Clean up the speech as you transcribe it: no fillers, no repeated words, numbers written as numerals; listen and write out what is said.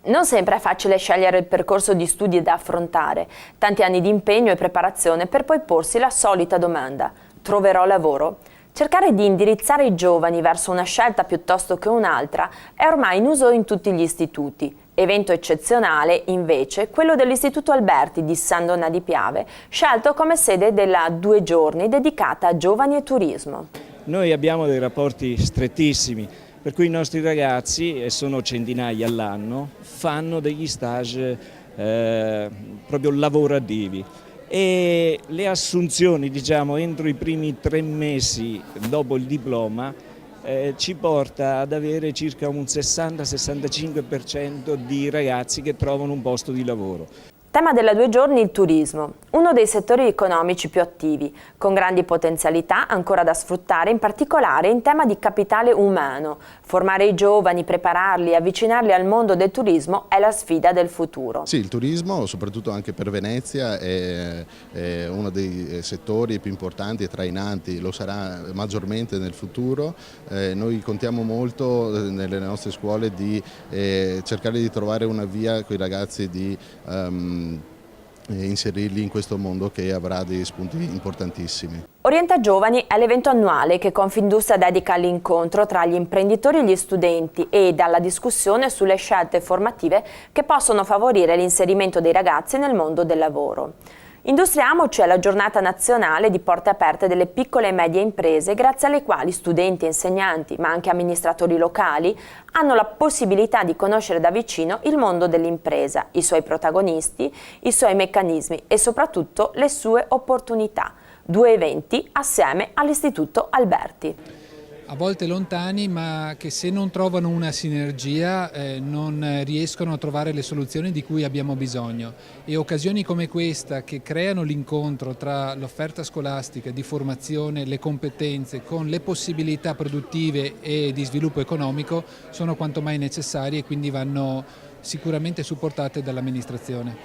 Non sempre è facile scegliere il percorso di studi da affrontare, tanti anni di impegno e preparazione per poi porsi la solita domanda: troverò lavoro? Cercare di indirizzare i giovani verso una scelta piuttosto che un'altra è ormai in uso in tutti gli istituti. Evento eccezionale, invece, quello dell'Istituto Alberti di San Donà di Piave, scelto come sede della 2 giorni dedicata a giovani e turismo. Noi abbiamo dei rapporti strettissimi, per cui i nostri ragazzi, e sono centinaia all'anno, fanno degli stage proprio lavorativi. E le assunzioni, diciamo, entro i primi 3 mesi dopo il diploma ci porta ad avere circa un 60-65% di ragazzi che trovano un posto di lavoro. Tema della 2 giorni il turismo, uno dei settori economici più attivi, con grandi potenzialità ancora da sfruttare, in particolare in tema di capitale umano. Formare i giovani, prepararli, avvicinarli al mondo del turismo è la sfida del futuro. Sì, il turismo, soprattutto anche per Venezia, è uno dei settori più importanti e trainanti, lo sarà maggiormente nel futuro. Noi contiamo molto nelle nostre scuole di cercare di trovare una via con i ragazzi di inserirli in questo mondo che avrà dei spunti importantissimi. Orienta Giovani è l'evento annuale che Confindustria dedica all'incontro tra gli imprenditori e gli studenti e alla discussione sulle scelte formative che possono favorire l'inserimento dei ragazzi nel mondo del lavoro. Industriamoci è la giornata nazionale di porte aperte delle piccole e medie imprese, grazie alle quali studenti, insegnanti, ma anche amministratori locali hanno la possibilità di conoscere da vicino il mondo dell'impresa, i suoi protagonisti, i suoi meccanismi e soprattutto le sue opportunità. 2 eventi assieme all'Istituto Alberti. A volte lontani, ma che se non trovano una sinergia non riescono a trovare le soluzioni di cui abbiamo bisogno. E occasioni come questa, che creano l'incontro tra l'offerta scolastica di formazione, le competenze con le possibilità produttive e di sviluppo economico, sono quanto mai necessarie e quindi vanno sicuramente supportate dall'amministrazione.